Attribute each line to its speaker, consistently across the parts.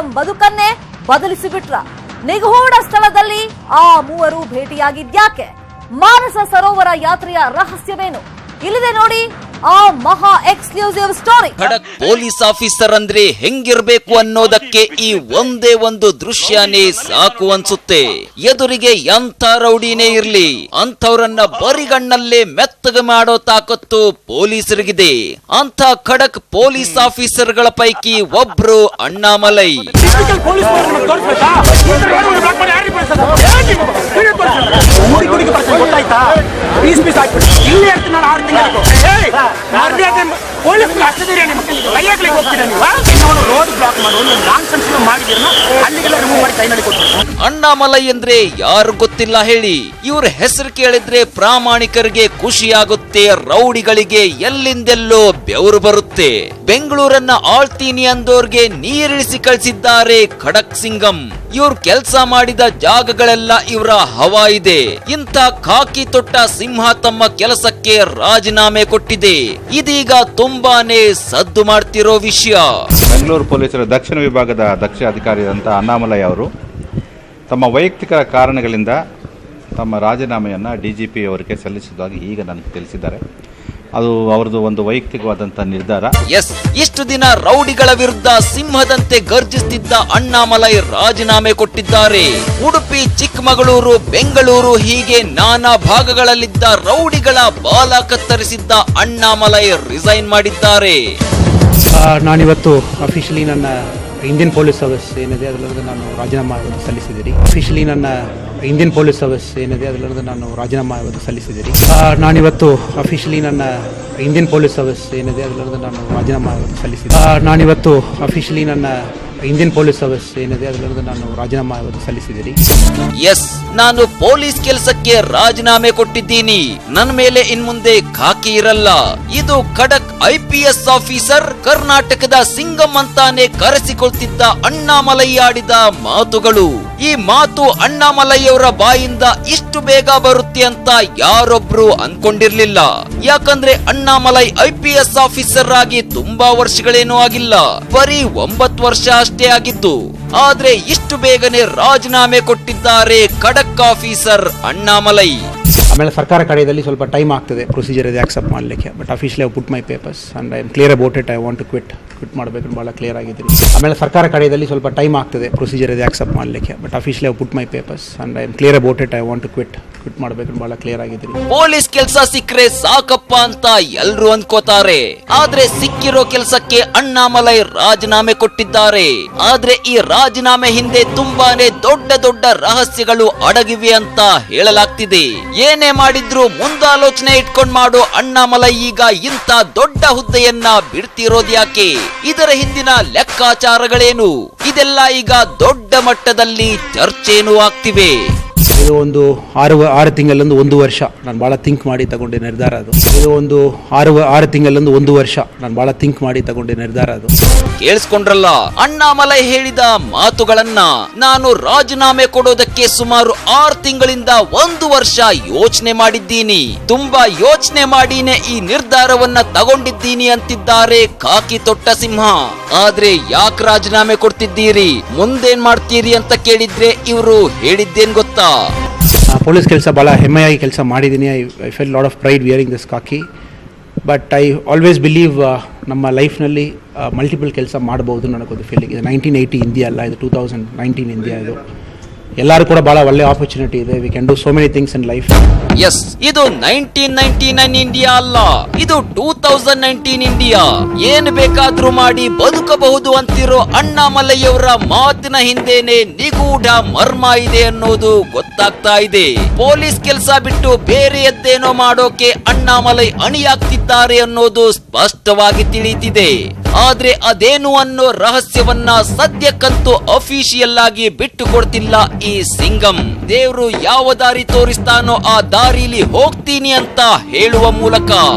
Speaker 1: ಸಿಂಗಂ ಬದುಕನ್ನೇ ಬದಲಿಸಿಬಿಟ್ರ. ನಿಗೂಢ ಸ್ಥಳದಲ್ಲಿ ಆ ಮೂವರು ಭೇಟಿಯಾಗಿದ್ಯಾಕೆ? ಮಾನಸ ಸರೋವರ ಯಾತ್ರೆಯ ರಹಸ್ಯವೇನು? ಇಲ್ಲಿದೆ ನೋಡಿ ಆ ಮಹಾ ಎಕ್ಸ್ಕ್ಲೂಸಿವ್ ಸ್ಟೋರಿ.
Speaker 2: ಖಡಕ್ ಪೊಲೀಸ್ ಆಫೀಸರ್ ಅಂದ್ರೆ ಹೆಂಗಿರ್ಬೇಕು ಅನ್ನೋದಕ್ಕೆ ಈ ಒಂದೇ ಒಂದು ದೃಶ್ಯನೇ ಸಾಕು ಅನ್ಸುತ್ತೆ. ಎದುರಿಗೆ ಎಂಥ ರೌಡಿನೇ ಇರ್ಲಿ, ಅಂಥವ್ರನ್ನ ಬರಿಗಣ್ಣಲ್ಲೇ ಮೆತ್ತಗೆ ಮಾಡೋ ತಾಕತ್ತು ಪೊಲೀಸರಿಗಿದೆ. ಅಂತ ಖಡಕ್ ಪೊಲೀಸ್ ಆಫೀಸರ್ ಗಳ ಪೈಕಿ ಒಬ್ರು ಅಣ್ಣಾಮಲೈ. ಅಣ್ಣಾಮಲೈ ಅಂದ್ರೆ ಯಾರು ಗೊತ್ತಿಲ್ಲ ಹೇಳಿ? ಇವ್ರ ಹೆಸರು ಕೇಳಿದ್ರೆ ಪ್ರಾಮಾಣಿಕರಿಗೆ ಖುಷಿಯಾಗುತ್ತೆ, ರೌಡಿಗಳಿಗೆ ಎಲ್ಲಿಂದೆಲ್ಲೋ ಬೆವರು ಬರುತ್ತೆ. ಬೆಂಗಳೂರನ್ನ ಆಳ್ತೀನಿ ಅಂದೋರ್ಗೆ ನೀರಿಳಿಸಿ ಕಳಿಸಿದ್ದಾರೆ ಖಡಕ್ ಸಿಂಗಂ. ಇವ್ರು ಕೆಲಸ ಮಾಡಿದ ಜಾಗಗಳೆಲ್ಲ ಇವರ ಹವಾ ಇದೆ. ಇಂಥ ಖಾಕಿ ತೊಟ್ಟ ಸಿಂಹ ತಮ್ಮ ಕೆಲಸಕ್ಕೆ ರಾಜೀನಾಮೆ ಕೊಟ್ಟಿದೆ. ಇದೀಗ ತುಂಬಾನೇ ಸದ್ದು ಮಾಡ್ತಿರೋ ವಿಷಯ.
Speaker 3: ಬೆಂಗಳೂರು ಪೊಲೀಸರ ದಕ್ಷಿಣ ವಿಭಾಗದ ದಕ್ಷ ಅಧಿಕಾರಿಯಾದಂಥ ಅಣ್ಣಾಮಲೈ ಅವರು ತಮ್ಮ ವೈಯಕ್ತಿಕ ಕಾರಣಗಳಿಂದ ತಮ್ಮ ರಾಜೀನಾಮೆಯನ್ನು DGP ಅವರಿಗೆ ಸಲ್ಲಿಸುವುದಾಗಿ ಈಗ ನನಗೆ ತಿಳಿಸಿದ್ದಾರೆ. ಅದು ಅವರದು ಒಂದು ವೈಯಕ್ತಿಕವಾದಂಥ ನಿರ್ಧಾರ.
Speaker 2: ಇಷ್ಟು ದಿನ ರೌಡಿಗಳ ವಿರುದ್ಧ ಸಿಂಹದಂತೆ ಗರ್ಜಿಸುತ್ತಿದ್ದ ಅಣ್ಣಾಮಲೈ ರಾಜೀನಾಮೆ ಕೊಟ್ಟಿದ್ದಾರೆ. ಉಡುಪಿ, ಚಿಕ್ಕಮಗಳೂರು, ಬೆಂಗಳೂರು ಹೀಗೆ ನಾನಾ ಭಾಗಗಳಲ್ಲಿದ್ದ ರೌಡಿಗಳ ಬಾಲ ಕತ್ತರಿಸಿದ್ದ ಅಣ್ಣಾಮಲೈ ರಿಸೈನ್ ಮಾಡಿದ್ದಾರೆ.
Speaker 4: ನಾನಿವತ್ತು ಅಫಿಷಿಯಲಿ ನನ್ನ ಇಂಡಿಯನ್ ಪೊಲೀಸ್ ಸರ್ವಿಸ್ ಏನಿದೆ ಅದರಲ್ಲಿ ನಾನು ರಾಜೀನಾಮೆ ಸಲ್ಲಿಸಿದ್ದೀರಿ. ನಾನಿವತ್ತು ಅಫಿಷಿಯಲಿ ನನ್ನ ಇಂಡಿಯನ್ ಪೊಲೀಸ್ ಸರ್ವಿಸ್ ಏನಿದೆ ಅದರಲ್ಲಿ ನಾನು ರಾಜೀನಾಮೆ ಸಲ್ಲಿಸಿದ್ದೀರಿ.
Speaker 2: ನಾನು ಪೊಲೀಸ್ ಕೆಲಸಕ್ಕೆ ರಾಜೀನಾಮೆ ಕೊಟ್ಟಿದ್ದೀನಿ. ನನ್ನ ಮೇಲೆ ಇನ್ಮುಂದೆ ಖಾಕಿ ಇರಲ್ಲ. ಇದು ಖಡಕ್ IPS ಆಫೀಸರ್, ಕರ್ನಾಟಕದ ಸಿಂಗಂ ಅಂತಾನೆ ಕರೆಸಿಕೊಳ್ತಿದ್ದ ಅಣ್ಣಾಮಲೈ ಆಡಿದ ಮಾತುಗಳು. ಈ ಮಾತು ಅಣ್ಣಾಮಲೈ ಅವರ ಬಾಯಿಂದ ಇಷ್ಟು ಬೇಗ ಬರುತ್ತೆ ಅಂತ ಯಾರೊಬ್ರು ಅನ್ಕೊಂಡಿರ್ಲಿಲ್ಲ. ಯಾಕಂದ್ರೆ ಅಣ್ಣಾಮಲೈ IPS ಆಫೀಸರ್ ಆಗಿ ತುಂಬಾ ವರ್ಷಗಳೇನೂ ಆಗಿಲ್ಲ, ಬರೀ 9 ವರ್ಷ ಅಷ್ಟೇ ಆಗಿದ್ದು. ಆದ್ರೆ ಇಷ್ಟು ಬೇಗನೆ ರಾಜೀನಾಮೆ ಕೊಟ್ಟಿದ್ದಾರೆ ಖಡಕ್ ಆಫೀಸರ್ ಅಣ್ಣಾಮಲೈ.
Speaker 4: ಆಮೇಲೆ ಸರ್ಕಾರ ಕಡೆಯಲ್ಲಿ ಸ್ವಲ್ಪ ಟೈಮ್ ಆಗ್ತದೆ ಪ್ರೊಸೀಜರ್ ಇದೆ ಆಕ್ಸೆಪ್ಟ್ ಮಾಡಲಿಕ್ಕೆ. But officially I put my papers and I am clear about it. I want to quit ಮಾಡಬೇಕು ಅಂತ ಭಾಳ ಕ್ಲಿಯರ್ ಆಗಿದ್ದೀನಿ. ಆಮೇಲೆ ಸರ್ಕಾರ ಕಡೆಯಲ್ಲಿ ಸ್ವಲ್ಪ ಟೈಮ್ ಆಗ್ತದೆ ಪ್ರೊಸೀಜರ್ ಇದೆ ಆಕ್ಸೆಪ್ಟ್ ಮಾಡಲಿಕ್ಕೆ. But officially I put my papers and I am clear about it. I want to quit ಮಾಡಬೇಕು ಅಂತ ಭಾಳ ಕ್ಲಿಯರ್ ಆಗಿದ್ದೀನಿ.
Speaker 2: ಪೊಲೀಸ್ ಕೆಲಸ ಸಿಕ್ಕರೆ ಸಾಕಪ್ಪ ಅಂತ ಎಲ್ರು ಅನ್ಕೋತಾರೆ. ಆದ್ರೆ ಸಿಕ್ಕಿರೋ ಕೆಲಸಕ್ಕೆ ಅಣ್ಣಾಮಲೈ ರಾಜೀನಾಮೆ ಕೊಟ್ಟಿದ್ದಾರೆ. ಆದ್ರೆ ಈ ರಾಜೀನಾಮೆ ಹಿಂದೆ ತುಂಬಾನೇ ದೊಡ್ಡ ದೊಡ್ಡ ರಹಸ್ಯಗಳು ಅಡಗಿವೆ ಅಂತ ಹೇಳಲಾಗ್ತಿದೆ. ಏನೇ ಮಾಡಿದ್ರು ಮುಂದಾಲೋಚನೆ ಇಟ್ಕೊಂಡ್ ಮಾಡೋ ಅಣ್ಣಾಮಲೈ ಈಗ ಇಂಥ ದೊಡ್ಡ ಹುದ್ದೆಯನ್ನ ಬಿಡ್ತಿರೋದ್ಯಾಕೆ? ಇದರ ಹಿಂದಿನ ಲೆಕ್ಕಾಚಾರಗಳೇನು? ಇದೆಲ್ಲ ಈಗ ದೊಡ್ಡ ಮಟ್ಟದಲ್ಲಿ ಚರ್ಚೆನೂ ಆಗ್ತಿವೆ.
Speaker 4: ಇದು ಒಂದು 6 ತಿಂಗಳೊಂದು 1 ವರ್ಷ ನಾನು ಭಾಳ ಥಿಂಕ್ ಮಾಡಿ ತಗೊಂಡೆ ನಿರ್ಧಾರ ಅದು. ಇದು ಒಂದು 6 ತಿಂಗಳೊಂದು 1 ವರ್ಷ ನಾನು ಭಾಳ ಥಿಂಕ್ ಮಾಡಿ ತಗೊಂಡೆ ನಿರ್ಧಾರ ಅದು.
Speaker 2: ಕೇಳಿಸ್ಕೊಂಡ್ರಲ್ಲ ಅಣ್ಣಾಮಲೈ ಹೇಳಿದ ಮಾತುಗಳನ್ನ. ನಾನು ರಾಜೀನಾಮೆ ಕೊಡೋದಕ್ಕೆ ಸುಮಾರು 6 ತಿಂಗಳಿಂದ 1 ವರ್ಷ ಯೋಚನೆ ಮಾಡಿದ್ದೀನಿ. ತುಂಬಾ ಯೋಚನೆ ಮಾಡಿನೇ ಈ ನಿರ್ಧಾರವನ್ನ ತಗೊಂಡಿದ್ದೀನಿ ಅಂತಿದ್ದಾರೆ ಖಾಕಿ ತೊಟ್ಟ ಸಿಂಹ. ಆದ್ರೆ ಯಾಕೆ ರಾಜೀನಾಮೆ ಕೊಡ್ತಿದ್ದೀರಿ, ಮುಂದೇನ್ ಮಾಡ್ತೀರಿ ಅಂತ ಕೇಳಿದ್ರೆ ಇವರು ಹೇಳಿದ್ದೇನ್ ಗೊತ್ತಾ?
Speaker 4: ಪೊಲೀಸ್ ಕೆಲಸ ಭಾಳ ಹೆಮ್ಮೆಯಾಗಿ ಕೆಲಸ ಮಾಡಿದ್ದೀನಿ. I fell lot of pride wearing this khaki. But I always believe ನಮ್ಮ ಲೈಫ್ನಲ್ಲಿ ಮಲ್ಟಿಪಲ್ ಕೆಲಸ ಮಾಡ್ಬೋದು ನನಗೊಂದು ಫೀಲಿಂಗ್ ಇದೆ. 1980 ಇಂಡಿಯಾ ಅಲ್ಲ, ಇದು 2019 ಇಂಡಿಯಾ. ಇದು ಎಲ್ಲರೂ ಕೂಡ ಬಹಳ ಒಳ್ಳೆ ಆಪರ್ಚುನಿಟಿ ಇದೆ. We can do so many things in life.
Speaker 2: ಇದು 1999 ಇಂಡಿಯಾ ಅಲ್ಲ, ಇದು 2019 ಇಂಡಿಯಾ. ಏನ್ ಬೇಕಾದ್ರೂ ಮಾಡಿ ಬದುಕಬಹುದು ಅಂತಿರೋ ಅಣ್ಣಾಮಲೈಯವರ ಮಾತಿನ ಹಿಂದೆನೆ ನಿಗೂಢ ಮರ್ಮ ಇದೆ ಅನ್ನೋದು ಗೊತ್ತಾಗ್ತಾ ಇದೆ. ಪೊಲೀಸ್ ಕೆಲಸ ಬಿಟ್ಟು ಬೇರೆಯದ್ದೇನೋ ಮಾಡೋಕೆ ಅಣ್ಣಾಮಲೈ ಅಣಿಯಾಗ್ತಿದ್ದಾರೆ ಅನ್ನೋದು ಸ್ಪಷ್ಟವಾಗಿ ತಿಳಿದಿದೆ. ಆದ್ರೆ ಅದೇನು ಅನ್ನೋ ರಹಸ್ಯವನ್ನ ಸದ್ಯಕ್ಕಂತೂ ಅಫಿಷಿಯಲ್ ಆಗಿ ಬಿಟ್ಟು ಕೊಡ್ತಿಲ್ಲ ಈ ಸಿಂಗಂ. ದೇವ್ರು ಯಾವ ದಾರಿ ತೋರಿಸ್ತಾನೋ ಆ ದಾರಿಲಿ ಹೋಗ್ತೀನಿ ಅಂತ ಹೇಳುವ ಮೂಲಕ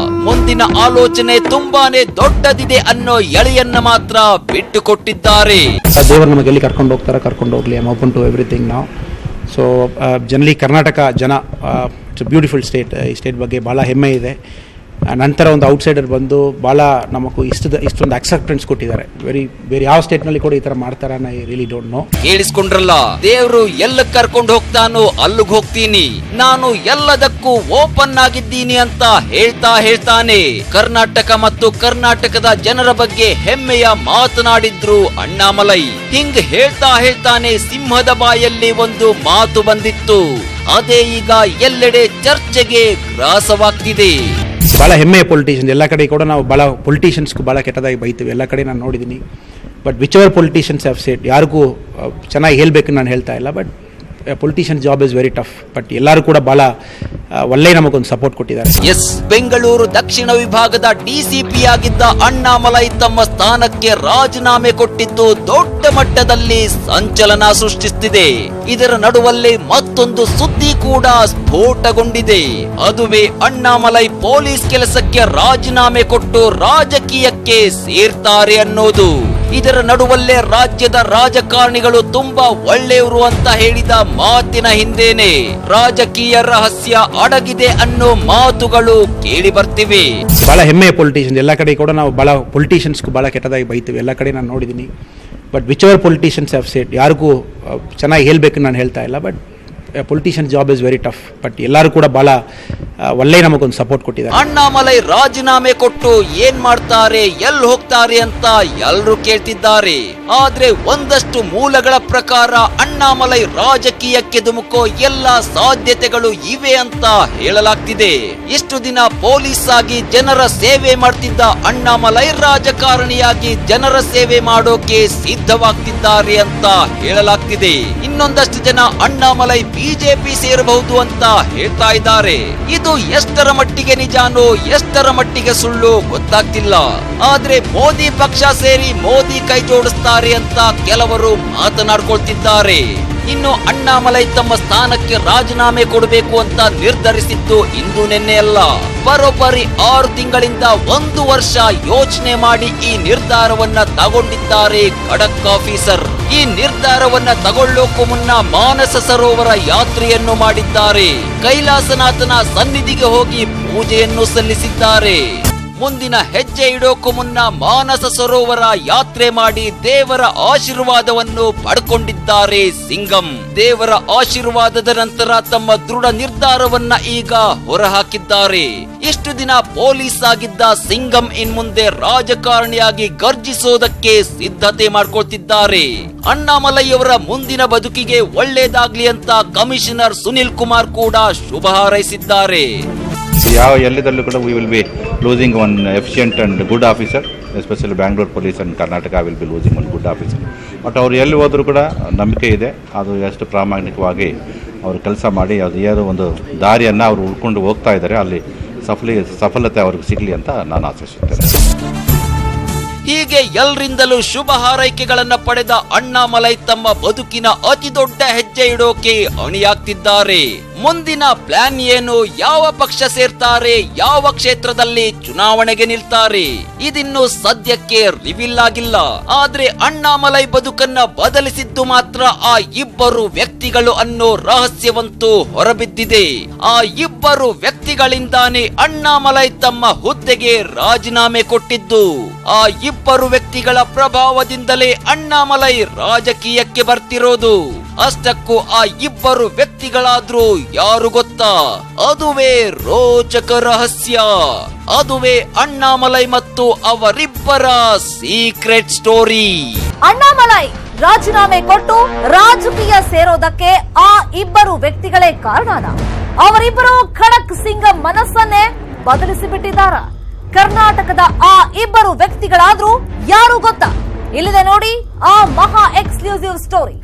Speaker 2: ಮುಂದಿನ ಆಲೋಚನೆ ತುಂಬಾನೇ ದೊಡ್ಡದಿದೆ ಅನ್ನೋ ಎಳೆಯನ್ನ ಮಾತ್ರ ಬಿಟ್ಟು ಕೊಟ್ಟಿದ್ದಾರೆ.
Speaker 4: ದೇವರು ನಮಗೆ ಎಲ್ಲಿ ಕರ್ಕೊಂಡು ಹೋಗ್ತಾರ ಕರ್ಕೊಂಡು ಹೋಗ್ಲಿ. I am open to everything now. So generally Karnataka ಜನ ಇಟ್ಸ್ ಅ ಬ್ಯೂಟಿಫುಲ್ ಸ್ಟೇಟ್. ಈ ಸ್ಟೇಟ್ ಬಗ್ಗೆ ಭಾಳ ಹೆಮ್ಮೆ ಇದೆ. ನಂತರ ಒಂದು ಔಟ್ಸೈಡರ್ ಬಂದು ಭಾಳ ನಮಗೂ ಇಷ್ಟೊಂದು ಅಕ್ಸೆಪ್ಟೆನ್ಸ್ ಕೊಟ್ಟಿದ್ದಾರೆ. ಬೇರೆ ಯಾವ ಸ್ಟೇಟ್ನಲ್ಲಿ ಕೂಡ ಈ ಥರ ಮಾಡ್ತಾರ ಐ ರಿಯಲಿ ಡೋಂಟ್ ನೋ.
Speaker 2: ಕೇಳಿಸ್ಕೊಂಡ್ರಲ್ಲ, ದೇವ್ರು ಎಲ್ಲ ಕರ್ಕೊಂಡು ಹೋಗ್ತಾನೋ ಅಲ್ಲಿಗೆ ಹೋಗ್ತೀನಿ, ನಾನು ಎಲ್ಲದಕ್ಕೂ ಓಪನ್ ಆಗಿದ್ದೀನಿ ಅಂತ ಹೇಳ್ತಾನೆ. ಕರ್ನಾಟಕ ಮತ್ತು ಕರ್ನಾಟಕದ ಜನರ ಬಗ್ಗೆ ಹೆಮ್ಮೆಯ ಮಾತನಾಡಿದ್ರು ಅಣ್ಣಾಮಲೈ. ಹಿಂಗ್ ಹೇಳ್ತಾನೆ ಸಿಂಹದ ಬಾಯಲ್ಲಿ ಒಂದು ಮಾತು ಬಂದಿತ್ತು. ಅದೇ ಈಗ ಎಲ್ಲೆಡೆ ಚರ್ಚೆಗೆ ಗ್ರಾಸವಾಗ್ತಿದೆ.
Speaker 4: ಭಾಳ ಹೆಮ್ಮೆಯ ಪೊಲಿಟಿಷಿಯನ್ಸ್, ಎಲ್ಲ ಕಡೆ ಕೂಡ ನಾವು ಭಾಳ ಪೊಲಿಟಿಷಿಯನ್ಸ್ಗೂ ಭಾಳ ಕೆಟ್ಟದಾಗಿ ಬೈತೀವಿ, ಎಲ್ಲ ಕಡೆ ನಾನು ನೋಡಿದ್ದೀನಿ. But whichever politicians have said, ಯಾರಿಗೂ ಚೆನ್ನಾಗಿ ಹೇಳಬೇಕು ನಾನು ಹೇಳ್ತಾ ಇಲ್ಲ, but politician job is very tough. But ಎಲ್ಲರೂ ಕೂಡ ಭಾಳ ಒಳ್ಳೆ ನಮಗೊಂದು ಸಪೋರ್ಟ್ ಕೊಟ್ಟಿದ್ದಾರೆ.
Speaker 2: ಎಸ್, ಬೆಂಗಳೂರು ದಕ್ಷಿಣ ವಿಭಾಗದ ಡಿಸಿಪಿ ಆಗಿದ್ದ ಅಣ್ಣಾಮಲೈ ತಮ್ಮ ಸ್ಥಾನಕ್ಕೆ ರಾಜೀನಾಮೆ ಕೊಟ್ಟಿದ್ದು ದೊಡ್ಡ ಮಟ್ಟದಲ್ಲಿ ಸಂಚಲನ ಸೃಷ್ಟಿಸುತ್ತಿದೆ. ಇದರ ನಡುವಲ್ಲೇ ಮತ್ತೊಂದು ಸುದ್ದಿ ಕೂಡ ಸ್ಫೋಟಗೊಂಡಿದೆ. ಅದುವೇ ಅಣ್ಣಾಮಲೈ ಪೊಲೀಸ್ ಕೆಲಸಕ್ಕೆ ರಾಜೀನಾಮೆ ಕೊಟ್ಟು ರಾಜಕೀಯಕ್ಕೆ ಸೇರ್ತಾರೆ ಅನ್ನೋದು. ಇದರ ನಡುವಲ್ಲೇ ರಾಜ್ಯದ ರಾಜಕಾರಣಿಗಳು ತುಂಬಾ ಒಳ್ಳೆಯವರು ಅಂತ ಹೇಳಿದ ಮಾತಿನ ಹಿಂದೇನೆ ರಾಜಕೀಯ ರಹಸ್ಯ ಅಡಗಿದೆ ಅನ್ನೋ ಮಾತುಗಳು ಕೇಳಿ ಬರ್ತಿವೆ.
Speaker 4: ಭಾಳ ಹೆಮ್ಮೆಯ ಪೊಲಿಟಿಷಿಯನ್ಸ್, ಎಲ್ಲ ಕಡೆ ಕೂಡ ನಾವು ಭಾಳ ಪೊಲಿಟಿಷಿಯನ್ಸ್ಗೂ ಭಾಳ ಕೆಟ್ಟದಾಗಿ ಬೈತೀವಿ, ಎಲ್ಲ ಕಡೆ ನಾನು ನೋಡಿದ್ದೀನಿ. But whichever politicians have said, ಯಾರಿಗೂ ಚೆನ್ನಾಗಿ ಹೇಳಬೇಕು ನಾನು ಹೇಳ್ತಾ ಇಲ್ಲ, but politician job is very tough. But ಎಲ್ಲರೂ ಕೂಡ ಭಾಳ ಒಳ್ಳೆ ನಮಗೊಂದು ಸಪೋರ್ಟ್ ಕೊಟ್ಟಿದ್ದಾರೆ.
Speaker 2: ಅಣ್ಣಾಮಲೈ ರಾಜೀನಾಮೆ ಕೊಟ್ಟು ಏನ್ ಮಾಡ್ತಾರೆ, ಎಲ್ಲಿ ಹೋಗ್ತಾರೆ ಅಂತ ಎಲ್ಲರೂ ಕೇಳ್ತಿದ್ದಾರೆ. ಆದ್ರೆ ಒಂದಷ್ಟು ಮೂಲಗಳ ಪ್ರಕಾರ ಅಣ್ಣಾಮಲೈ ರಾಜಕೀಯಕ್ಕೆ ಧುಮುಕೋ ಎಲ್ಲಾ ಸಾಧ್ಯತೆಗಳು ಇವೆ ಅಂತ ಹೇಳಲಾಗ್ತಿದೆ. ಇಷ್ಟು ದಿನ ಪೊಲೀಸ್ ಆಗಿ ಜನರ ಸೇವೆ ಮಾಡ್ತಿದ್ದ ಅಣ್ಣಾಮಲೈ ರಾಜಕಾರಣಿಯಾಗಿ ಜನರ ಸೇವೆ ಮಾಡೋಕೆ ಸಿದ್ಧವಾಗ್ತಿದ್ದಾರೆ ಅಂತ ಹೇಳಲಾಗ್ತಿದೆ. ಇನ್ನೊಂದಷ್ಟು ಜನ ಅಣ್ಣಾಮಲೈ ಬಿಜೆಪಿ ಸೇರಬಹುದು ಅಂತ ಹೇಳ್ತಾ ಇದ್ದಾರೆ. ಇದು ಎಷ್ಟರ ಮಟ್ಟಿಗೆ ನಿಜಾನೋ ಎಷ್ಟರ ಮಟ್ಟಿಗೆ ಸುಳ್ಳು ಗೊತ್ತಾಗ್ತಿಲ್ಲ. ಆದ್ರೆ ಮೋದಿ ಪಕ್ಷ ಸೇರಿ ಮೋದಿ ಕೈ ಜೋಡಿಸ್ತಾರೆ ಅಂತ ಕೆಲವರು ಮಾತನಾಡ್ಕೊಳ್ತಿದ್ದಾರೆ. ಇನ್ನು ಅಣ್ಣಾಮಲೈ ತಮ್ಮ ಸ್ಥಾನಕ್ಕೆ ರಾಜೀನಾಮೆ ಕೊಡಬೇಕು ಅಂತ ನಿರ್ಧರಿಸಿದ್ದು ಇಂದು ನಿನ್ನೆ ಅಲ್ಲ. ಬರೋಬ್ಬರಿ 6 ತಿಂಗಳಿಂದ 1 ವರ್ಷ ಯೋಚನೆ ಮಾಡಿ ಈ ನಿರ್ಧಾರವನ್ನ ತಗೊಂಡಿದ್ದಾರೆ ಖಡಕ್ ಆಫೀಸರ್. ಈ ನಿರ್ಧಾರವನ್ನ ತಗೊಳ್ಳೋಕು ಮುನ್ನ ಮಾನಸ ಸರೋವರ ಯಾತ್ರೆಯನ್ನು ಮಾಡಿದ್ದಾರೆ. ಕೈಲಾಸನಾಥನ ಸನ್ನಿಧಿಗೆ ಹೋಗಿ ಪೂಜೆಯನ್ನು ಸಲ್ಲಿಸಿದ್ದಾರೆ. ಮುಂದಿನ ಹೆಜ್ಜೆ ಇಡೋಕು ಮುನ್ನ ಮಾನಸ ಸರೋವರ ಯಾತ್ರೆ ಮಾಡಿ ದೇವರ ಆಶೀರ್ವಾದವನ್ನು ಪಡ್ಕೊಂಡಿದ್ದಾರೆ ಸಿಂಗಂ. ದೇವರ ಆಶೀರ್ವಾದದ ನಂತರ ತಮ್ಮ ದೃಢ ನಿರ್ಧಾರವನ್ನ ಈಗ ಹೊರಹಾಕಿದ್ದಾರೆ. ಇಷ್ಟು ದಿನ ಪೊಲೀಸ್ ಆಗಿದ್ದ ಸಿಂಗಂ ಇನ್ಮುಂದೆ ರಾಜಕಾರಣಿಯಾಗಿ ಗರ್ಜಿಸೋದಕ್ಕೆ ಸಿದ್ಧತೆ ಮಾಡ್ಕೊಳ್ತಿದ್ದಾರೆ. ಅಣ್ಣಾಮಲೈಯವರ ಮುಂದಿನ ಬದುಕಿಗೆ ಒಳ್ಳೇದಾಗ್ಲಿ ಅಂತ ಕಮಿಷನರ್ ಸುನಿಲ್ ಕುಮಾರ್ ಕೂಡ ಶುಭ ಹಾರೈಸಿದ್ದಾರೆ.
Speaker 3: ಯಾವ ಎಲ್ಲದಲ್ಲೂ ಕೂಡ we will be losing one efficient and good officer, especially Bangalore police and Karnataka will be losing one good officer. But ಅವ್ರು ಎಲ್ಲಿ ಹೋದರೂ ಕೂಡ ನಂಬಿಕೆ ಇದೆ, ಅದು ಎಷ್ಟು ಪ್ರಾಮಾಣಿಕವಾಗಿ ಅವರು ಕೆಲಸ ಮಾಡಿ ಅದು ಏನೋ ಒಂದು ದಾರಿಯನ್ನು ಅವರು ಉಳ್ಕೊಂಡು ಹೋಗ್ತಾ ಇದ್ದಾರೆ, ಅಲ್ಲಿ ಸಫಲತೆ ಅವ್ರಿಗೆ ಸಿಗಲಿ ಅಂತ ನಾನು ಆಶಿಸುತ್ತೇನೆ.
Speaker 2: ಹೀಗೆ ಎಲ್ಲರಿಂದಲೂ ಶುಭ ಹಾರೈಕೆಗಳನ್ನ ಪಡೆದ ಅಣ್ಣಾಮಲೈ ತಮ್ಮ ಬದುಕಿನ ಅತಿ ದೊಡ್ಡ ಹೆಜ್ಜೆ ಇಡೋಕೆ ಅಣಿಯಾಗ್ತಿದ್ದಾರೆ. ಮುಂದಿನ ಪ್ಲಾನ್ ಏನು, ಯಾವ ಪಕ್ಷ ಸೇರ್ತಾರೆ, ಯಾವ ಕ್ಷೇತ್ರದಲ್ಲಿ ಚುನಾವಣೆಗೆ ನಿಲ್ತಾರೆ, ಇದಿನ್ನು ಸದ್ಯಕ್ಕೆ ರಿವೀಲ್ ಆಗಿಲ್ಲ. ಆದ್ರೆ ಅಣ್ಣಾಮಲೈ ಬದುಕನ್ನ ಬದಲಿಸಿದ್ದು ಮಾತ್ರ ಆ ಇಬ್ಬರು ವ್ಯಕ್ತಿಗಳು ಅನ್ನೋ ರಹಸ್ಯವಂತೂ ಹೊರಬಿದ್ದಿದೆ. ಆ ಇಬ್ಬರು ವ್ಯಕ್ತಿಗಳಿಂದಾನೇ ಅಣ್ಣಾಮಲೈ ತಮ್ಮ ಹುದ್ದೆಗೆ ರಾಜೀನಾಮೆ ಕೊಟ್ಟಿದ್ದು. ಆ ಇಬ್ಬರು ವ್ಯಕ್ತಿಗಳ ಪ್ರಭಾವದಿಂದಲೇ ಅಣ್ಣಾಮಲೈ ರಾಜಕೀಯಕ್ಕೆ ಬರ್ತಿರೋದು. ಅಷ್ಟಕ್ಕೂ ಆ ಇಬ್ಬರು ವ್ಯಕ್ತಿಗಳಾದ್ರೂ ಯಾರು ಗೊತ್ತಾ? ಅದುವೇ ರೋಚಕ ರಹಸ್ಯ. ಅದುವೇ ಅಣ್ಣಾಮಲೈ ಮತ್ತು ಅವರಿಬ್ಬರ ಸೀಕ್ರೆಟ್ ಸ್ಟೋರಿ.
Speaker 1: ಅಣ್ಣಾಮಲೈ ರಾಜೀನಾಮೆ ಕೊಟ್ಟು ರಾಜಕೀಯ ಸೇರೋದಕ್ಕೆ ಆ ಇಬ್ಬರು ವ್ಯಕ್ತಿಗಳೇ ಕಾರಣನ? ಅವರಿಬ್ಬರು ಖಡಕ್ ಸಿಂಗಂ ಮನಸ್ಸನ್ನೇ ಬದಲಿಸಿ ಬಿಟ್ಟಿದ್ದಾರ? ಕರ್ನಾಟಕದ ಆ ಇಬ್ಬರು ವ್ಯಕ್ತಿಗಳಾದ್ರೂ ಯಾರು ಗೊತ್ತಾ? ಇಲ್ಲಿದೆ ನೋಡಿ ಆ ಮಹಾ ಎಕ್ಸ್ಕ್ಲೂಸಿವ್ ಸ್ಟೋರಿ.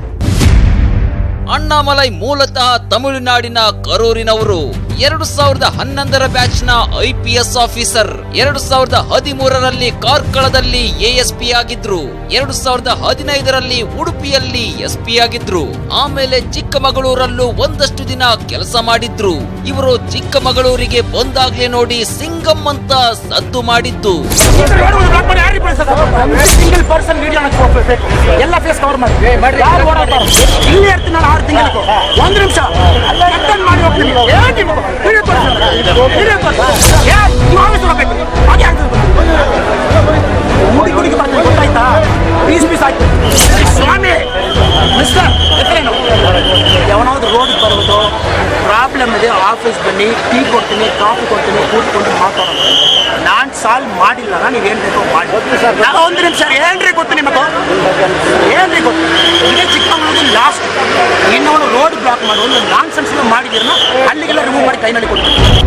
Speaker 2: ಅಣ್ಣಾಮಲೈ ಮೂಲತಃ ತಮಿಳುನಾಡಿನ ಕರೂರಿನವರು. 2011ರ ಬ್ಯಾಚ್ನ IPS ಆಫೀಸರ್. 2013ರಲ್ಲಿ ಕಾರ್ಕಳದಲ್ಲಿ ASP ಆಗಿದ್ರು. 2015ರಲ್ಲಿ ಉಡುಪಿಯಲ್ಲಿ SP ಆಗಿದ್ರು. ಆಮೇಲೆ ಚಿಕ್ಕಮಗಳೂರಲ್ಲೂ ಒಂದಷ್ಟು ದಿನ ಕೆಲಸ ಮಾಡಿದ್ರು. ಇವರು ಚಿಕ್ಕಮಗಳೂರಿಗೆ ಬಂದಾಗ್ಲೇ ನೋಡಿ ಸಿಂಗಂ ಅಂತ ಸದ್ದು ಮಾಡಿದ್ದು.
Speaker 5: ಪರ್ಸನ್ ವಿಡಿಯೋ ಎಲ್ಲ ಫೇಸ್ ಕವರ್ ಮಾಡಿ ಯಾರು ಓಡಾಡ್ತಾರೆ ಇಲ್ಲಿ ಇರ್ತೀನಿ ನಾನು 6 ತಿಂಗಳಿಗೆ 1 ನಿಮಿಷ ಅಟೆಂಡ್ ಮಾಡಿ ಹೋಗ್ತೀನಿ ಗುಡಿಗೆ ಬರ್ತೀನಿ ಗೊತ್ತಾಯ್ತಾ ಪೀಸ್ ಆಯ್ತು ಸ್ವಾಮಿ ಮಿಸ್ಟರ್ ಹೆಸರೇನು ಯಾವನಾದ್ರು ರೋಡಿಗೆ ಬರೋದು ಪ್ರಾಬ್ಲಮ್ ಇದೆ ಆಫೀಸ್ ಬನ್ನಿ ಟೀ ಕೊಡ್ತೀನಿ ಕಾಫಿ ಕೊಡ್ತೀನಿ ಕೂತ್ಕೊಂಡು ಮಾತಾಡೋಣ ನಾನು ಸಾಲ್ವ್ ಮಾಡಿಲ್ಲ ನೀವು ಏನು ಬೇಕೋ ಮಾಡಿ ನಾನು 1 ನಿಮಿಷ ಏನ್ರಿ ಗೊತ್ತು ನಿಮಗೆ ಏನ್ರಿ ಗೊತ್ತು ಇದೇ ಚಿಕ್ಕಮಗಳೂರು ಲಾಸ್ಟ್ ಇನ್ನೊಂದು ರೋಡ್ ಬ್ಲಾಕ್ ಮಾಡೋ ಒಂದು ನಾನ್ ಸೆನ್ಸ್ ಮಾಡಿದ್ದೀರನ್ನ ಅಲ್ಲಿಗೆಲ್ಲ ರಿಮೂವ್ ಮಾಡಿ ಕೈನಲ್ಲಿ ಕೊಡ್ತೀನಿ.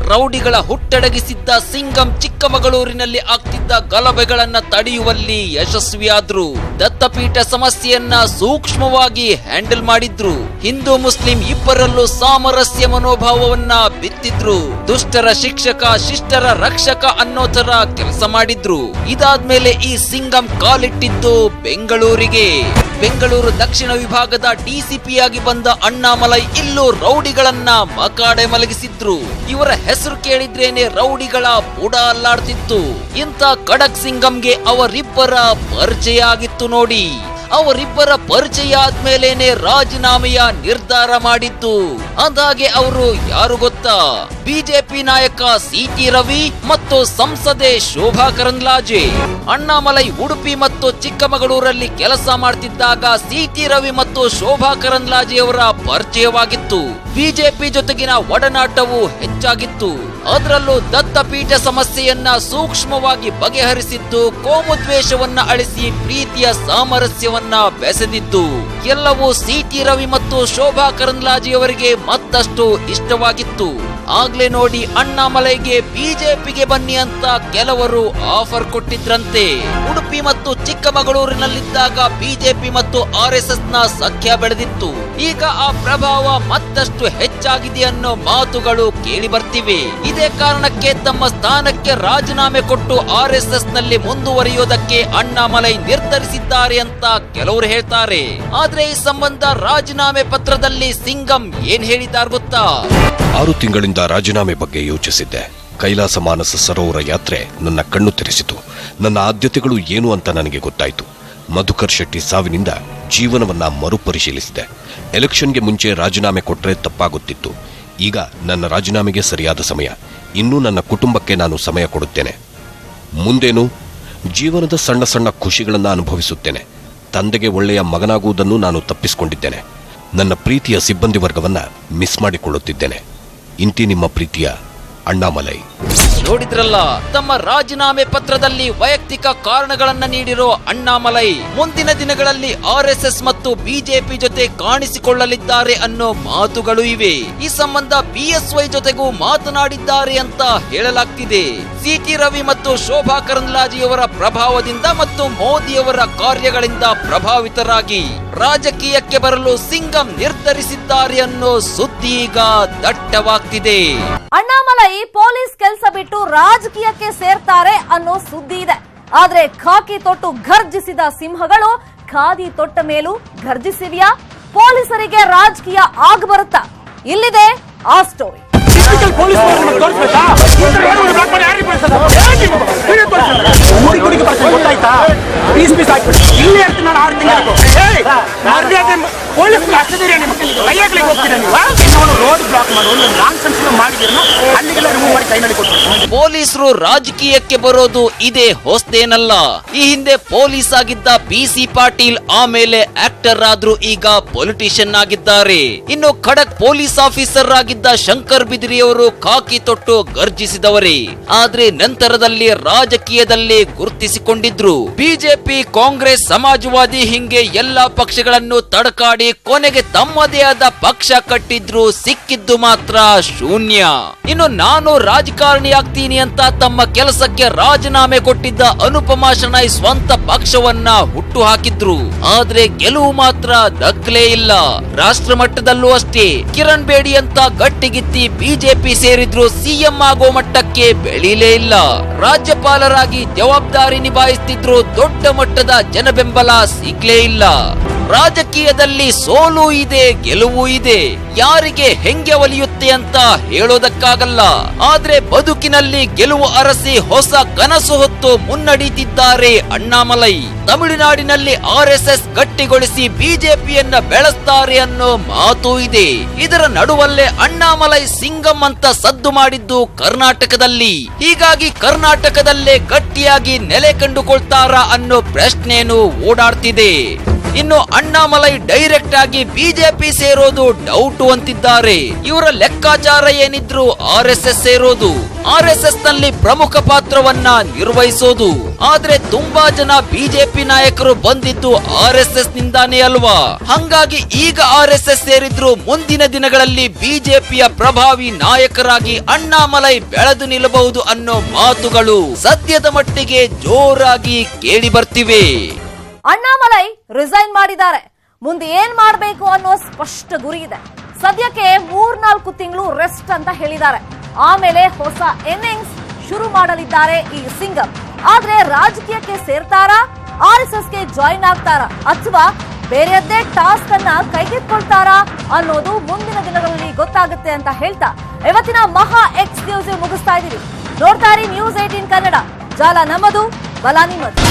Speaker 2: ರೌಡಿಗಳ ಹುಟ್ಟಡಗಿಸಿದ್ದ ಸಿಂಗಂ ಚಿಕ್ಕಮಗಳೂರಿನಲ್ಲಿ ಆಗ್ತಿದ್ದ ಗಲಭೆಗಳನ್ನ ತಡೆಯುವಲ್ಲಿ ಯಶಸ್ವಿಯಾದ್ರು. ದತ್ತಪೀಠ ಸಮಸ್ಯೆಯನ್ನ ಸೂಕ್ಷ್ಮವಾಗಿ ಹ್ಯಾಂಡಲ್ ಮಾಡಿದ್ರು. ಹಿಂದೂ ಮುಸ್ಲಿಂ ಇಬ್ಬರಲ್ಲೂ ಸಾಮರಸ್ಯ ಮನೋಭಾವವನ್ನ ಬಿತ್ತಿದ್ರು. ದುಷ್ಟರ ಶಿಕ್ಷಕ ಶಿಷ್ಟರ ರಕ್ಷಕ ಅನ್ನೋ ತರ ಕೆಲಸ ಮಾಡಿದ್ರು. ಇದಾದ್ಮೇಲೆ ಈ ಸಿಂಗಂ ಕಾಲಿಟ್ಟಿದ್ದು ಬೆಂಗಳೂರಿಗೆ. ಬೆಂಗಳೂರು ದಕ್ಷಿಣ ವಿಭಾಗದ ಡಿಸಿಪಿಯಾಗಿ ಬಂದ ಅಣ್ಣಾಮಲೈ ಇಲ್ಲೂ ರೌಡಿಗಳನ್ನ ಮಕಾಡೆ ಮಲಗಿಸಿದ್ರು. ಇವರ ಹೆಸರು ಕೇಳಿದ್ರೇನೆ ರೌಡಿಗಳ ಬುಡ ಅಲ್ಲಾಡ್ತಿತ್ತು. ಇಂಥ ಖಡಕ್ ಸಿಂಗಂಗೆ ಅವರಿಬ್ಬರ ಪರಿಚಯ ಆಗಿತ್ತು ನೋಡಿ. ಅವರಿಬ್ಬರ ಪರಿಚಯ ಆದ್ಮೇಲೇನೆ ರಾಜೀನಾಮೆಯ ನಿರ್ಧಾರ ಮಾಡಿದ್ದು. ಅಂದಾಗೆ ಅವರು ಯಾರು ಗೊತ್ತಾ? ಬಿಜೆಪಿ ನಾಯಕ ಸಿಟಿ ರವಿ ಮತ್ತು ಸಂಸದೆ ಶೋಭಾ ಕರಂದ್ಲಾಜೆ. ಅಣ್ಣಾಮಲೈ ಉಡುಪಿ ಮತ್ತು ಚಿಕ್ಕಮಗಳೂರಲ್ಲಿ ಕೆಲಸ ಮಾಡ್ತಿದ್ದಾಗ ಸಿಟಿ ರವಿ ಮತ್ತು ಶೋಭಾ ಕರಂದ್ಲಾಜೆಯವರ ಪರಿಚಯವಾಗಿತ್ತು. ಬಿಜೆಪಿ ಜೊತೆಗಿನ ಒಡನಾಟವು ಹೆಚ್ಚಾಗಿತ್ತು. ಅದರಲ್ಲೂ ದತ್ತಪೀಠ ಸಮಸ್ಯೆಯನ್ನ ಸೂಕ್ಷ್ಮವಾಗಿ ಬಗೆಹರಿಸಿದ್ದು, ಕೋಮುದ್ವೇಷವನ್ನ ಅಳಿಸಿ ಪ್ರೀತಿಯ ಸಾಮರಸ್ಯವನ್ನ ಬೆಸೆದಿದ್ದು ಎಲ್ಲವೂ ಸಿಟಿ ರವಿ ಮತ್ತು ಶೋಭಾ ಕರಂದ್ಲಾಜೆಯವರಿಗೆ ಮತ್ತಷ್ಟು ಇಷ್ಟವಾಗಿತ್ತು. ಆಗ್ಲೇ ನೋಡಿ ಅಣ್ಣಾಮಲೈಗೆ ಬಿಜೆಪಿಗೆ ಬನ್ನಿ ಅಂತ ಕೆಲವರು ಆಫರ್ ಕೊಟ್ಟಿದ್ರಂತೆ. ಉಡುಪಿ ಮತ್ತು ಚಿಕ್ಕಮಗಳೂರಿನಲ್ಲಿದ್ದಾಗ ಬಿಜೆಪಿ ಮತ್ತು RSS ನ ಸಖ್ಯ ಬೆಳೆದಿತ್ತು. ಈಗ ಆ ಪ್ರಭಾವ ಮತ್ತಷ್ಟು ಹೆಚ್ಚಾಗಿದೆ ಅನ್ನೋ ಮಾತುಗಳು ಕೇಳಿ ಬರ್ತಿವೆ. ಇದೇ ಕಾರಣಕ್ಕೆ ತಮ್ಮ ಸ್ಥಾನಕ್ಕೆ ರಾಜೀನಾಮೆ ಕೊಟ್ಟು RSS ನಲ್ಲಿ ಮುಂದುವರಿಯೋದಕ್ಕೆ ಅಣ್ಣಾಮಲೈ ನಿರ್ಧರಿಸಿದ್ದಾರೆ ಅಂತ ಕೆಲವರು ಹೇಳ್ತಾರೆ. ಆದ್ರೆ ಈ ಸಂಬಂಧ ರಾಜೀನಾಮೆ ಪತ್ರದಲ್ಲಿ ಸಿಂಗಂ ಏನ್ ಹೇಳಿದ್ದಾರೆ ಗೊತ್ತಾ?
Speaker 6: 6 ತಿಂಗಳಿಂದ ರಾಜೀನಾಮೆ ಬಗ್ಗೆ ಯೋಚಿಸಿದ್ದೆ. ಕೈಲಾಸ ಮಾನಸ ಸರೋವರ ಯಾತ್ರೆ ನನ್ನ ಕಣ್ಣು ತೆರೆಸಿತು. ನನ್ನ ಆದ್ಯತೆಗಳು ಏನು ಅಂತ ನನಗೆ ಗೊತ್ತಾಯಿತು. ಮಧುಕರ್ ಶೆಟ್ಟಿ ಸಾವಿನಿಂದ ಜೀವನವನ್ನ ಮರುಪರಿಶೀಲಿಸಿದೆ. ಎಲೆಕ್ಷನ್ಗೆ ಮುಂಚೆ ರಾಜೀನಾಮೆ ಕೊಟ್ಟರೆ ತಪ್ಪಾಗುತ್ತಿತ್ತು. ಈಗ ನನ್ನ ರಾಜೀನಾಮೆಗೆ ಸರಿಯಾದ ಸಮಯ. ಇನ್ನೂ ನನ್ನ ಕುಟುಂಬಕ್ಕೆ ನಾನು ಸಮಯ ಕೊಡುತ್ತೇನೆ. ಮುಂದೇನು ಜೀವನದ ಸಣ್ಣ ಸಣ್ಣ ಖುಷಿಗಳನ್ನು ಅನುಭವಿಸುತ್ತೇನೆ. ತಂದೆಗೆ ಒಳ್ಳೆಯ ಮಗನಾಗುವುದನ್ನು ನಾನು ತಪ್ಪಿಸಿಕೊಂಡಿದ್ದೇನೆ. ನನ್ನ ಪ್ರೀತಿಯ ಸಿಬ್ಬಂದಿ ವರ್ಗವನ್ನ ಮಿಸ್ ಮಾಡಿಕೊಳ್ಳುತ್ತಿದ್ದೇನೆ. ಇಂತಿ ನಿಮ್ಮ ಪ್ರೀತಿಯ ಅಣ್ಣಾಮಲೈ.
Speaker 2: ನೋಡಿದ್ರಲ್ಲ, ತಮ್ಮ ರಾಜೀನಾಮೆ ಪತ್ರದಲ್ಲಿ ವೈಯಕ್ತಿಕ ಕಾರಣಗಳನ್ನ ನೀಡಿರೋ ಅಣ್ಣಾಮಲೈ ಮುಂದಿನ ದಿನಗಳಲ್ಲಿ RSS ಮತ್ತು ಬಿಜೆಪಿ ಜೊತೆ ಕಾಣಿಸಿಕೊಳ್ಳಲಿದ್ದಾರೆ ಅನ್ನೋ ಮಾತುಗಳು ಇವೆ. ಈ ಸಂಬಂಧ BSY ಜೊತೆಗೂ ಮಾತನಾಡಿದ್ದಾರೆ ಅಂತ ಹೇಳಲಾಗ್ತಿದೆ. ಸಿಟಿ ರವಿ ಮತ್ತು ಶೋಭಾ ಕರಂದ್ಲಾಜೆಯವರ ಪ್ರಭಾವದಿಂದ ಮತ್ತು ಮೋದಿಯವರ ಕಾರ್ಯಗಳಿಂದ ಪ್ರಭಾವಿತರಾಗಿ ರಾಜಕೀಯಕ್ಕೆ ಬರಲು ಸಿಂಗಂ ನಿರ್ಧರಿಸಿದ್ದಾರೆ ಅನ್ನೋ ಸುದ್ದಿ ಈಗ ದಟ್ಟವಾಗ್ತಿದೆ.
Speaker 1: ಅಣ್ಣಾಮಲೈ ಪೊಲೀಸ್ ಕೆಲಸ ಬಿಟ್ಟು ರಾಜಕೀಯಕ್ಕೆ ಸೇರ್ತಾರೆ ಅನ್ನೋ ಸುದ್ದಿ ಇದೆ. ಆದ್ರೆ ಖಾಕಿ ತೊಟ್ಟು ಘರ್ಜಿಸಿದ ಸಿಂಹಗಳು ಖಾದಿ ತೊಟ್ಟ ಮೇಲೂ ಘರ್ಜಿಸಿವ್ಯಾ? ಪೊಲೀಸರಿಗೆ ರಾಜಕೀಯ ಆಗಬರುತ್ತಾ? ಇಲ್ಲಿದೆ ಆ ಸ್ಟೋರಿ.
Speaker 5: ಗೊತ್ತಾಯ್ತಾ? ಪೀಸ್ ಆಯ್ತು ಇಲ್ಲಿ ಇರ್ತೀನಿ ನಾನು 6 ತಿಂಗಳಿಗೆ ರೋಡ್ ಬ್ಲಾಕ್ ಮಾಡೋ ನಾನ್ ಸೆನ್ಸ್ ಮಾಡಿದ್ದೀರನ್ನ ಅಲ್ಲಿಗೆಲ್ಲ ರಿಮೂವ್ ಮಾಡಿ ಕೈನಲ್ಲಿ ಕೊಡ್ತೀನಿ.
Speaker 2: ಪೊಲೀಸರು ರಾಜಕೀಯಕ್ಕೆ ಬರೋದು ಇದೇ ಹೊಸದೇನಲ್ಲ. ಈ ಹಿಂದೆ ಪೊಲೀಸ್ ಆಗಿದ್ದ BC ಪಾಟೀಲ್ ಆಮೇಲೆ ಆಕ್ಟರ್ ಆದ್ರೂ ಈಗ ಪೊಲಿಟಿಷಿಯನ್ ಆಗಿದ್ದಾರೆ. ಇನ್ನು ಖಡಕ್ ಪೊಲೀಸ್ ಆಫೀಸರ್ ಆಗಿದ್ದ ಶಂಕರ್ ಬಿದಿರಿಯವರು ಖಾಕಿ ತೊಟ್ಟು ಗರ್ಜಿಸಿದವರೇ. ಆದ್ರೆ ನಂತರದಲ್ಲಿ ರಾಜಕೀಯದಲ್ಲಿ ಗುರುತಿಸಿಕೊಂಡಿದ್ರು. ಬಿಜೆಪಿ, ಕಾಂಗ್ರೆಸ್, ಸಮಾಜವಾದಿ ಹಿಂಗೆ ಎಲ್ಲಾ ಪಕ್ಷಗಳನ್ನು ತಡಕಾಡಿ ಕೊನೆಗೆ ತಮ್ಮದೇ ಆದ ಪಕ್ಷ ಕಟ್ಟಿದ್ರು. ಸಿಕ್ಕಿದ್ದು ಮಾತ್ರ ಶೂನ್ಯ. ಇನ್ನು ನಾನು ರಾಜಕಾರಣಿ ಆಗ್ತೀನಿ ಅಂತ ತಮ್ಮ ಕೆಲಸಕ್ಕೆ ರಾಜೀನಾಮೆ ಕೊಟ್ಟಿದ್ದ ಅನುಪಮಾ ಶೆಣೈ ಸ್ವಂತ ಪಕ್ಷವನ್ನ ಹುಟ್ಟು ಹಾಕಿದ್ರು. ಆದ್ರೆ ಗೆಲುವು ಮಾತ್ರ ದಕ್ಕಲೇ ಇಲ್ಲ. ರಾಷ್ಟ್ರ ಮಟ್ಟದಲ್ಲೂ ಅಷ್ಟೇ. ಕಿರಣ್ ಬೇಡಿ ಅಂತ ಗಟ್ಟಿಗಿತ್ತಿ ಬಿಜೆಪಿ ಸೇರಿದ್ರು. CM ಆಗೋ ಮಟ್ಟಕ್ಕೆ ಬೆಳೀಲೇ ಇಲ್ಲ. ರಾಜ್ಯಪಾಲರಾಗಿ ಜವಾಬ್ದಾರಿ ನಿಭಾಯಿಸ್ತಿದ್ರು. ದೊಡ್ಡ ಮಟ್ಟದ ಜನಬೆಂಬಲ ಸಿಗ್ಲೇ ಇಲ್ಲ. ರಾಜಕೀಯದಲ್ಲಿ ಸೋಲು ಇದೆ, ಗೆಲುವು ಇದೆ. ಯಾರಿಗೆ ಹೆಂಗೆ ಒಲಿಯುತ್ತೆ ಅಂತ ಹೇಳೋದಕ್ಕಾಗಲ್ಲ. ಆದ್ರೆ ಬದುಕಿನಲ್ಲಿ ಗೆಲುವು ಅರಸಿ ಹೊಸ ಕನಸು ಹೊತ್ತು ಮುನ್ನಡೀತಿದ್ದಾರೆ ಅಣ್ಣಾಮಲೈ. ತಮಿಳುನಾಡಿನಲ್ಲಿ RSS ಗಟ್ಟಿಗೊಳಿಸಿ ಬಿಜೆಪಿಯನ್ನ ಬೆಳೆಸ್ತಾರೆ ಅನ್ನೋ ಮಾತು ಇದೆ. ಇದರ ನಡುವಲ್ಲೇ ಅಣ್ಣಾಮಲೈ ಸಿಂಗಂ ಅಂತ ಸದ್ದು ಮಾಡಿದ್ದು ಕರ್ನಾಟಕದಲ್ಲಿ. ಹೀಗಾಗಿ ಕರ್ನಾಟಕದಲ್ಲೇ ಗಟ್ಟಿಯಾಗಿ ನೆಲೆ ಕಂಡುಕೊಳ್ತಾರಾ ಅನ್ನೋ ಪ್ರಶ್ನೆನೂ ಓಡಾಡ್ತಿದೆ. ಇನ್ನು ಅಣ್ಣಾಮಲೈ ಡೈರೆಕ್ಟ್ ಆಗಿ ಬಿಜೆಪಿ ಸೇರೋದು ಡೌಟ್ ಅಂತಿದ್ದಾರೆ. ಇವರ ಲೆಕ್ಕಾಚಾರ ಏನಿದ್ರು RSS ಸೇರೋದು, RSS ನಲ್ಲಿ ಪ್ರಮುಖ ಪಾತ್ರವನ್ನ ನಿರ್ವಹಿಸೋದು. ಆದ್ರೆ ತುಂಬಾ ಜನ ಬಿಜೆಪಿ ನಾಯಕರು ಬಂದಿದ್ದು RSS ನಿಂದಾನೇ ಅಲ್ವಾ? ಹಂಗಾಗಿ ಈಗ RSS ಸೇರಿದ್ರು ಮುಂದಿನ ದಿನಗಳಲ್ಲಿ ಬಿಜೆಪಿಯ ಪ್ರಭಾವಿ ನಾಯಕರಾಗಿ ಅಣ್ಣಾಮಲೈ ಬೆಳೆದು ನಿಲ್ಲಬಹುದು ಅನ್ನೋ ಮಾತುಗಳು ಸದ್ಯದ ಮಟ್ಟಿಗೆ ಜೋರಾಗಿ ಕೇಳಿ ಬರ್ತಿವೆ.
Speaker 1: ಅಣ್ಣಾಮಲೈ ರಿಸೈನ್ ಮಾಡಿದ್ದಾರೆ. ಮುಂದೆ ಏನ್ ಮಾಡಬೇಕು ಅನ್ನೋ ಸ್ಪಷ್ಟ ಗುರಿ ಇದೆ. ಸದ್ಯಕ್ಕೆ 3-4 ತಿಂಗಳು ರೆಸ್ಟ್ ಅಂತ ಹೇಳಿದ್ದಾರೆ. ಆಮೇಲೆ ಹೊಸ ಇನ್ನಿಂಗ್ಸ್ ಶುರು ಮಾಡಲಿದ್ದಾರೆ ಈ ಸಿಂಗಂ. ಆದ್ರೆ ರಾಜಕೀಯಕ್ಕೆ ಸೇರ್ತಾರಾ, RSSಗೆ ಜಾಯಿನ್ ಆಗ್ತಾರಾ ಅಥವಾ ಬೇರೆಯದ್ದೇ ಟಾಸ್ಕ್ ಅನ್ನ ಕೈಗೆತ್ತಿಕೊಳ್ತಾರಾ ಅನ್ನೋದು ಮುಂದಿನ ದಿನಗಳಲ್ಲಿ ಗೊತ್ತಾಗುತ್ತೆ ಅಂತ ಹೇಳ್ತಾ ಇವತ್ತಿನ ಮಹಾ ಎಕ್ಸ್ಕ್ಲೂಸಿವ್ ಮುಗಿಸ್ತಾ ಇದೀವಿ. ನೋಡ್ತಾ ಇರಿ News 18 ಕನ್ನಡ. ಜಾಲ ನಮ್ಮದು, ಬಲ ನಿಮ್ಮದು.